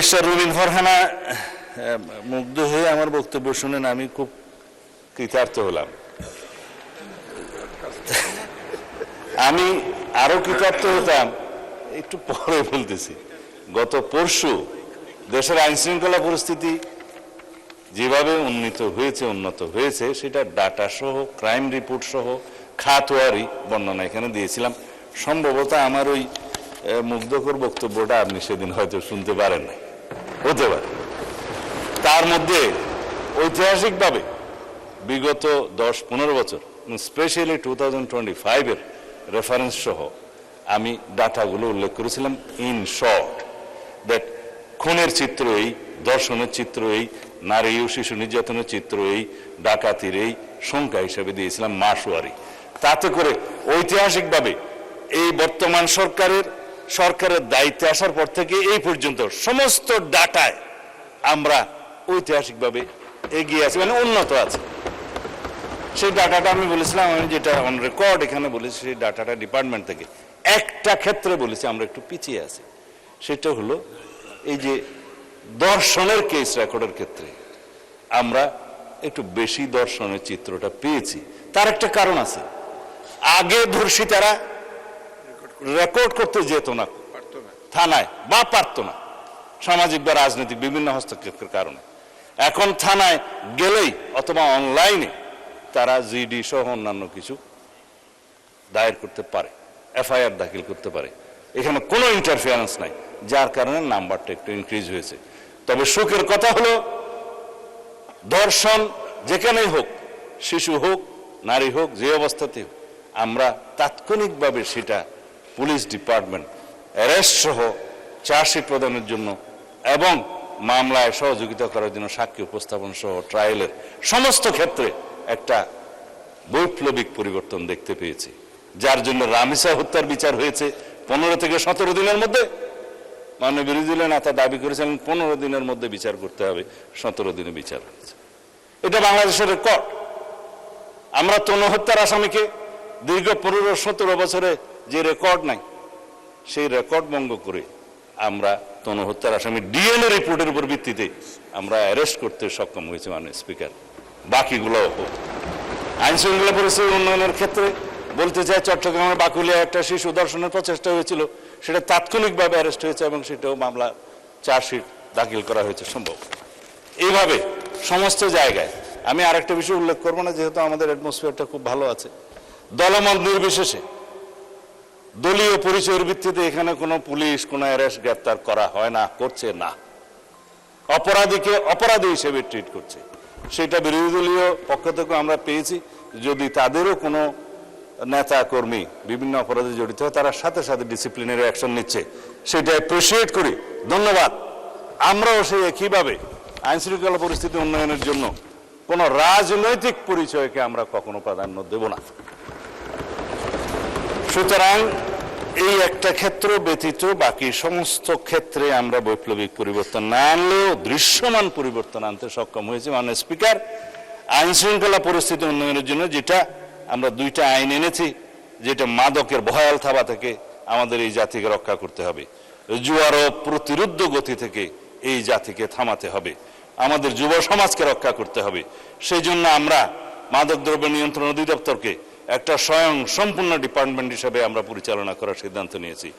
Barrister Rubin Farhana মুগ্ধ হয়ে আমার বক্তব্য শুনেন আমি খুব কৃতার্থ হলাম। আমি আরো কৃতার্থ হতাম একটু পরে বলতেছি। গত পরশু দেশের আইন শৃঙ্খলা পরিস্থিতি যেভাবে উন্নত হয়েছে সেটা ডাটা সহ ক্রাইম রিপোর্ট সহ খাতওয়ারি বর্ণনা এখানে দিয়েছিলাম। সম্ভবত আমার ওই মুগ্ধকর বক্তব্যটা আপনি সেদিন হয়তো শুনতে পারেন নাই, হতে পারে। তার মধ্যে ঐতিহাসিকভাবে বিগত 10-15 বছর স্পেশালি 2025-এর রেফারেন্স সহ আমি ডাটাগুলো উল্লেখ করেছিলাম। ইন শর্ট দ্যাট খুনের চিত্র এই, ধর্ষণের চিত্র এই, নারী ও শিশু নির্যাতনের চিত্র এই, ডাকাতির এই সংখ্যা হিসেবে দিয়েছিলাম মাসওয়ারি। তাতে করে ঐতিহাসিকভাবে এই বর্তমান সরকারের দায়িত্বে আসার পর থেকে এই পর্যন্ত সমস্ত ডাটায় আমরা ঐতিহাসিকভাবে এগিয়ে আছি, মানে উন্নত আছে। সেই ডাটাটা আমি বলেছিলাম, আমি যেটা অন রেকর্ড এখানে বলেছি, সেই ডাটাটা ডিপার্টমেন্ট থেকে একটা ক্ষেত্রে বলেছি আমরা একটু পিছিয়ে আছি। সেটা হলো এই যে দর্শনের কেস রেকর্ডের ক্ষেত্রে আমরা একটু বেশি দর্শনের চিত্রটা পেয়েছি। তার একটা কারণ আছে, আগে ধর্ষিতারা রেকর্ড করতে যেত না থানায়, বা পারত না, সামাজিক বা রাজনৈতিক বিভিন্ন হস্তক্ষেপের কারণে। এখন থানায় গেলেই অথবা অনলাইনে তারা জিডি সহ অন্যান্য কিছু দায়ের করতে পারে, এফআইআর দাখিল করতে পারে। এখানে কোনো ইন্টারফিয়ারেন্স নাই, যার কারণে নাম্বারটা একটু ইনক্রিজ হয়েছে। তবে সুখের কথা হলো ধর্ষণ যেখানেই হোক, শিশু হোক নারী হোক, যে অবস্থাতে হোক, আমরা তাৎক্ষণিকভাবে সেটা পুলিশ ডিপার্টমেন্ট অ্যারেস্ট সহ চার্জশিট প্রদানের জন্য এবং মামলায় সহযোগিতা করার জন্য সাক্ষী উপস্থাপন সহ ট্রায়ালের সমস্ত ক্ষেত্রে একটা বৈপ্লবিক পরিবর্তন দেখতে পেয়েছি। যার জন্য রামিসা হত্যার বিচার হয়েছে 15 থেকে 17 দিনের মধ্যে। মাননীয় বিরোধী দলের নেতা দাবি করেছিলেন 15 দিনের মধ্যে বিচার করতে হবে, 17 দিনে বিচার হয়েছে। এটা বাংলাদেশের রেকর্ড। আমরা তনু হত্যার আসামিকে দীর্ঘ 15-17 বছরে যে রেকর্ড নাই, সেই রেকর্ড ভঙ্গ করে আমরা তনু হত্যার আসামি ডিএনএ রিপোর্টের উপর ভিত্তিতে আমরা অ্যারেস্ট করতে সক্ষম হয়েছে মাননীয় স্পিকার। বাকিগুলো আইন শৃঙ্খলা পরিস্থিতি উন্নয়নের ক্ষেত্রে বলতে চাই, চট্টগ্রামের বাকুলিয়া একটা শিশু ধর্ষণের প্রচেষ্টা হয়েছিল, সেটা তাৎক্ষণিকভাবে অ্যারেস্ট হয়েছে এবং সেটাও মামলা চার্জশিট দাখিল করা হয়েছে সম্ভব। এইভাবে সমস্ত জায়গায় আমি আরেকটা বিষয় উল্লেখ করবো না, যেহেতু আমাদের অ্যাটমসফিয়ারটা খুব ভালো আছে। দলমত নির্বিশেষে দলীয় পরিচয়ের ভিত্তিতে এখানে কোনো পুলিশ কোনো অ্যারেস্ট গ্রেপ্তার করা হয় না, করছে না। অপরাধীকে অপরাধী হিসেবে ট্রিট করছে। সেটা বিরোধী দলীয় পক্ষ থেকে আমরা পেয়েছি। যদি তাদেরও কোনো নেতা কর্মী বিভিন্ন অপরাধে জড়িত হয়, তারা সাথে সাথে ডিসিপ্লিনারি অ্যাকশন নিচ্ছে, সেটা অ্যাপ্রিসিয়েট করি, ধন্যবাদ। আমরাও সেই একইভাবে আইন শৃঙ্খলা পরিস্থিতি উন্নয়নের জন্য কোনো রাজনৈতিক পরিচয়কে আমরা কখনো প্রাধান্য দেব না। সুতরাং এই একটা ক্ষেত্র ব্যতীত বাকি সমস্ত ক্ষেত্রে আমরা বৈপ্লবিক পরিবর্তন না আনলেও দৃশ্যমান পরিবর্তন আনতে সক্ষম হয়েছে। মাননীয় স্পিকার, আইন শৃঙ্খলা পরিস্থিতি উন্নয়নের জন্য যেটা আমরা 2টা আইন এনেছি, যেটা মাদকের ভয়াল থাবা থেকে আমাদের এই জাতিকে রক্ষা করতে হবে, জুয়ার প্রতিরোধ গতি থেকে এই জাতিকে থামাতে হবে, আমাদের যুব সমাজকে রক্ষা করতে হবে। সেই জন্য আমরা মাদকদ্রব্য নিয়ন্ত্রণ অধিদপ্তরকে একটা স্বয়ং সম্পূর্ণ ডিপার্টমেন্ট হিসেবে আমরা পরিচালনা করার সিদ্ধান্ত নিয়েছি।